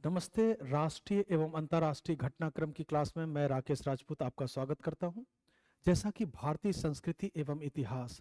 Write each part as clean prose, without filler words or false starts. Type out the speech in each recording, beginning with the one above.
नमस्ते। राष्ट्रीय एवं अंतर्राष्ट्रीय घटनाक्रम की क्लास में मैं राकेश राजपूत आपका स्वागत करता हूं। जैसा कि भारतीय संस्कृति एवं इतिहास,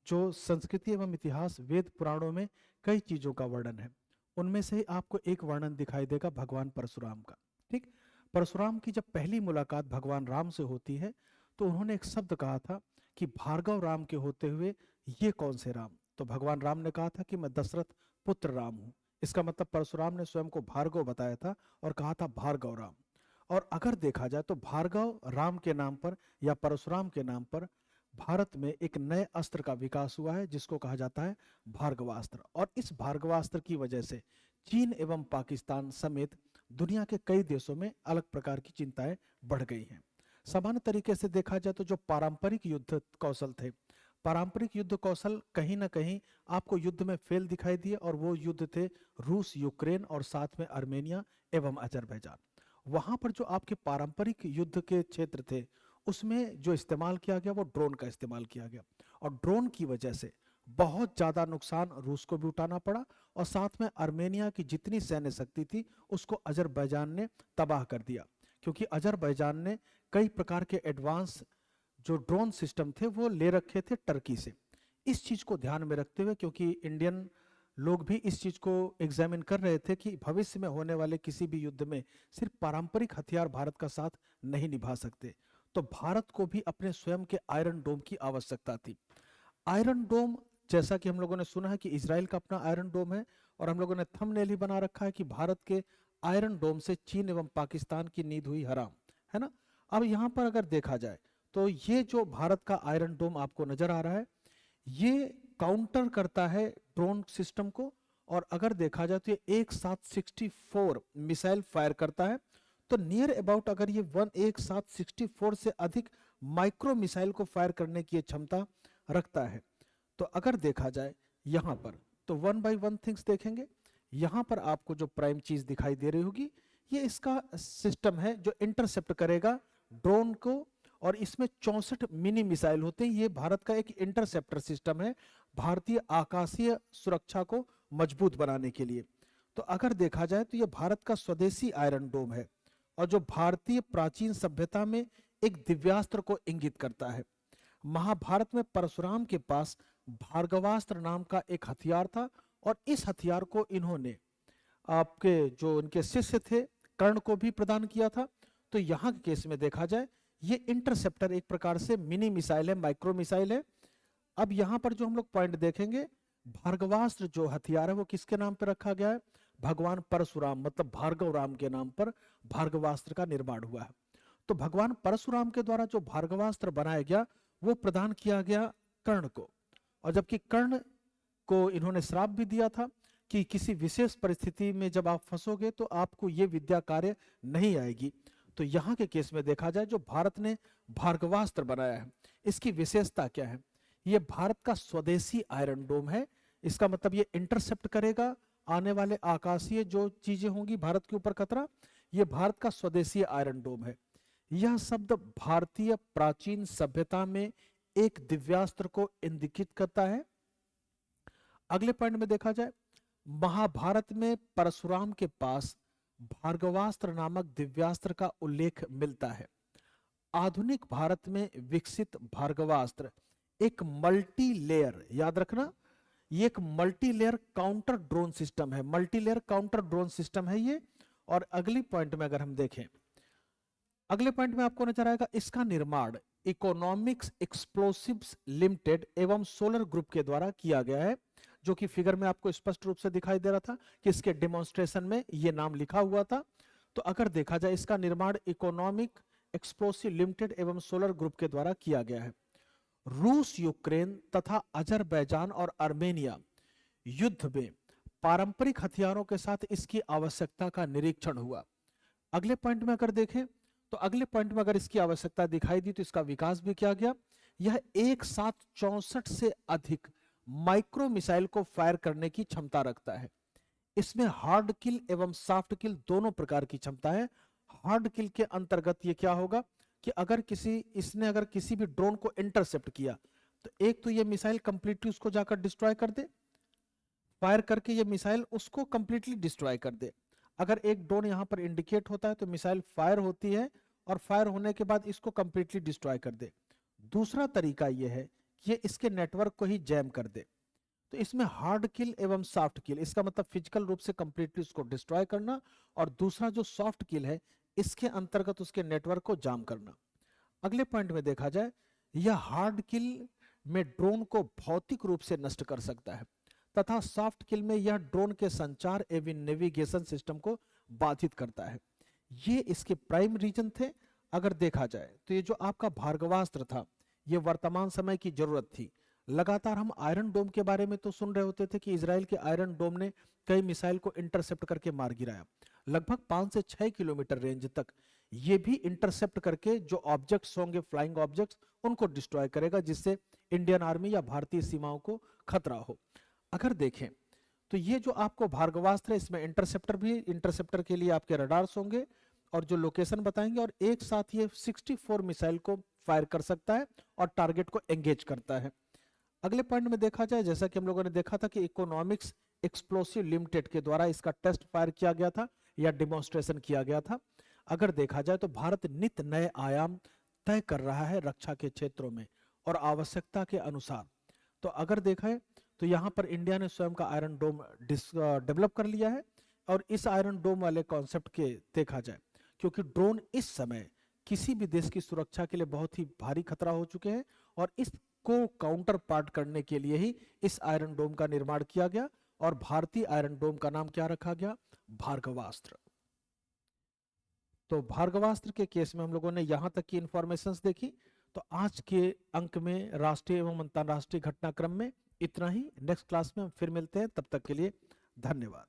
जो संस्कृति एवं इतिहास वेद पुराणों में कई चीजों का वर्णन है, उनमें से ही आपको एक वर्णन दिखाई देगा भगवान परशुराम का। ठीक, परशुराम की जब पहली मुलाकात भगवान राम से होती है तो उन्होंने एक शब्द कहा था कि भार्गव राम के होते हुए ये कौन से राम। तो भगवान राम ने कहा था कि मैं दशरथ पुत्र राम हूं। इसका मतलब परशुराम ने स्वयं को भार्गव बताया था और कहा था भार्गव राम। और अगर देखा जाए तो भार्गव राम के नाम पर या परशुराम के नाम पर भारत में एक नए अस्त्र का विकास हुआ है जिसको कहा जाता है भार्गवास्त्र। और इस भार्गवास्त्र की वजह से चीन एवं पाकिस्तान समेत दुनिया के कई देशों में अलग प्रकार की चिंताएं बढ़ गई हैं। सामान्य तरीके से देखा जाए तो जो पारंपरिक युद्ध कौशल थे, पारंपरिक युद्ध कौशल कहीं ना कहीं आपको युद्ध में फेल दिखाई दिए, और वो युद्ध थे रूस, यूक्रेन और साथ में आर्मेनिया एवं अजरबैजान। वहां पर जो आपके पारंपरिक युद्ध के क्षेत्र थे उसमें जो इस्तेमाल किया गया वो ड्रोन का इस्तेमाल किया गया, और ड्रोन की वजह से बहुत ज्यादा नुकसान रूस को भी उठाना पड़ा, और साथ में आर्मेनिया की जितनी सैन्य शक्ति थी उसको अजरबैजान ने तबाह कर दिया, क्योंकि अजरबैजान ने कई प्रकार के एडवांस जो ड्रोन सिस्टम थे वो ले रखे थे टर्की से। इस चीज को ध्यान में रखते हुए, क्योंकि इंडियन लोग भी इस चीज को एग्जामिन कर रहे थे कि भविष्य में होने वाले किसी भी युद्ध में सिर्फ पारंपरिक हथियार भारत का साथ नहीं निभा सकते, तो भारत को भी अपने स्वयं के आयरन डोम की आवश्यकता थी। आयरन डोम, जैसा कि हम लोगों ने सुना है कि इजराइल का अपना आयरन डोम है, और हम लोगों ने थंबनेल ही बना रखा है कि भारत के आयरन डोम से चीन एवं पाकिस्तान की नींद हुई हराम, है ना। अब यहां पर अगर देखा जाए तो ये जो भारत का आयरन डोम आपको नजर आ रहा है, ये काउंटर करता है ड्रोन सिस्टम को। और अगर देखा जाए तो ये एक साथ 64 मिसाइल फायर करता है। तो नियर अबाउट अगर ये एक साथ 64 से अधिक माइक्रो मिसाइल को फायर करने की क्षमता रखता है। तो अगर देखा जाए यहां पर तो वन बाय वन थिंग्स देखेंगे। यहां पर आपको जो प्राइम चीज दिखाई दे रही होगी, ये इसका सिस्टम है जो इंटरसेप्ट करेगा ड्रोन को, और इसमें 64 मिनी मिसाइल होते हैं। ये भारत का एक इंटरसेप्टर सिस्टम है भारतीय आकाशीय सुरक्षा को मजबूत बनाने के लिए। तो अगर देखा जाए तो ये भारत का स्वदेशी आयरन डोम है, और जो भारतीय प्राचीन सभ्यता में एक दिव्यास्त्र को इंगित करता है। महाभारत में परशुराम के पास भार्गवास्त्र नाम का एक हथियार था, और इस हथियार को इन्होंने आपके जो उनके शिष्य थे कर्ण को भी प्रदान किया था। तो यहां के केस में देखा जाए ये इंटरसेप्टर एक प्रकार से मिनी मिसाइल है, माइक्रो मिसाइल है। अब यहां पर जो हम लोग पॉइंट देखेंगे, भार्गवास्त्र जो हथियार है वो किसके नाम पर रखा गया है? भगवान परशुराम, मतलब भार्गव राम के नाम पर भार्गवास्त्र का निर्माण हुआ है। तो भगवान परशुराम के द्वारा जो भार्गवास्त्र बनाया गया वो प्रदान किया गया कर्ण को, और जबकि कर्ण को इन्होंने श्राप भी दिया था कि किसी विशेष परिस्थिति में जब आप फंसोगे तो आपको ये विद्या कार्य नहीं आएगी। तो यहां के केस में देखा जाए जो भारत ने भार्गवास्त्र बनाया है, इसकी विशेषता क्या है? ये भारत का स्वदेशी आयरन डोम है। इसका मतलब ये इंटरसेप्ट करेगा आने वाले आकाशीय जो चीजें होंगी भारत के ऊपर खतरा। ये भारत का स्वदेशी आयरन डोम है। यह शब्द भारतीय प्राचीन सभ्यता में एक दिव्यास्त्र को इंगित करता है। अगले पॉइंट में देखा जाए, महाभारत में परशुराम के पास भार्गवास्त्र नामक दिव्यास्त्र का उल्लेख मिलता है। आधुनिक भारत में विकसित भार्गवास्त्र एक मल्टी लेयर, याद रखना, ये एक multi layer counter drone system है, multi layer counter drone system है ये। और अगली पॉइंट में अगर हम देखें, अगले पॉइंट में आपको नजर आएगा इसका निर्माण इकोनॉमिक्स एक्सप्लोसिव्स लिमिटेड एवं सोलर ग्रुप के द्वारा किया गया है, जो कि फिगर में आपको स्पष्ट रूप से दिखाई दे रहा था कि इसके डेमोन्स्ट्रेशन में ये नाम लिखा हुआ था। तो अगर देखा जाए इसका निर्माण इकोनॉमिक एक्सप्लोसिव लिमिटेड एवं सोलर ग्रुप के द्वारा किया गया है। रूस, यूक्रेन तथा अजरबैजान और आर्मेनिया युद्ध में पारंपरिक हथियारों के साथ इसकी आवश्यकता का निरीक्षण हुआ। अगले पॉइंट में अगर देखें तो अगले पॉइंट में अगर इसकी आवश्यकता दिखाई दी तो इसका विकास भी किया गया। यह एक साथ 64 से अधिक माइक्रो मिसाइल को फायर करने की क्षमता रखता है। इसमें हार्ड किल एवं सॉफ्ट किल दोनों प्रकार की क्षमता है। हार्ड किल के अंतर्गत ये क्या होगा कि अगर किसी भी ड्रोन को इंटरसेप्ट किया तो एक तो ये मिसाइल कंप्लीटली उसको जाकर डिस्ट्रॉय कर दे, फायर करके ये मिसाइल उसको कंप्लीटली डिस्ट्रॉय कर दे। अगर एक ड्रोन यहाँ पर इंडिकेट होता है तो मिसाइल फायर होती है और फायर होने के बाद इसको कंप्लीटली डिस्ट्रॉय कर दे। दूसरा तरीका यह है कि ये इसके नेटवर्क को ही जैम कर दे। तो इसमें हार्ड किल एवं सॉफ्ट किल, इसका मतलब फिजिकल रूप से कंप्लीटली उसको डिस्ट्रॉय करना, और दूसरा जो सॉफ्ट किल है इसके अंतर्गत उसके नेटवर्क को जाम करना। अगले पॉइंट में देखा जाए, यह हार्ड किल में ड्रोन को भौतिक रूप से नष्ट कर सकता है, तथा सॉफ्ट किल में यह ड्रोन के संचार एवं नेविगेशन सिस्टम को बाधित करता है। ये इसके प्राइम रीजन थे। अगर देखा जाए तो ये जो आपका भार्गवास्त्र था, ये वर्तमान समय की जरूरत थी। लगातार हम आयरन डोम के बारे में तो सुन रहे होते थे कि इजराइल के आयरन डोम ने कई मिसाइल को इंटरसेप्ट करके मार गिराया, लगभग 5 से 6 किलोमीटर रेंज तक। ये भी इंटरसेप्ट करके जो ऑब्जेक्ट्स होंगे, फ्लाइंग ऑब्जेक्ट्स, उनको डिस्ट्रॉय करेगा, जिससे इंडियन आर्मी या भारतीय सीमाओं को खतरा हो। अगर देखें तो ये जो आपको भार्गवास्त्र है, इसमें इंटरसेप्टर भी, इंटरसेप्टर के लिए आपके रडार्स होंगे और जो लोकेशन बताएंगे, और एक साथ ये 64 मिसाइल को फायर कर सकता है और टारगेट को एंगेज करता है। अगले पॉइंट में देखा जाए, जैसा कि हम लोगों ने देखा था कि इकोनॉमिक्स एक्सप्लोसिव लिमिटेड के द्वारा इसका टेस्ट फायर किया गया था या डिमॉन्स्ट्रेशन किया गया था। अगर देखा जाए तो भारत नित्य नए आयाम तय कर रहा है रक्षा के क्षेत्रों में और आवश्यकता के अनुसार। तो अगर देखा है तो यहाँ पर इंडिया ने स्वयं का आयरन डोम डेवलप कर लिया है, और इस आयरन डोम वाले कॉन्सेप्ट के देखा जाए, क्योंकि ड्रोन इस समय किसी भी देश की सुरक्षा के लिए बहुत ही भारी खतरा हो चुके हैं, और इसको काउंटर पार्ट करने के लिए ही इस आयरन डोम का निर्माण किया गया, और भारतीय आयरन डोम का नाम क्या रखा गया? भार्गवास्त्र। तो भार्गवास्त्र के केस में हम लोगों ने यहां तक की इंफॉर्मेशंस देखी। तो आज के अंक में राष्ट्रीय एवं अंतरराष्ट्रीय घटनाक्रम में इतना ही। नेक्स्ट क्लास में हम फिर मिलते हैं, तब तक के लिए धन्यवाद।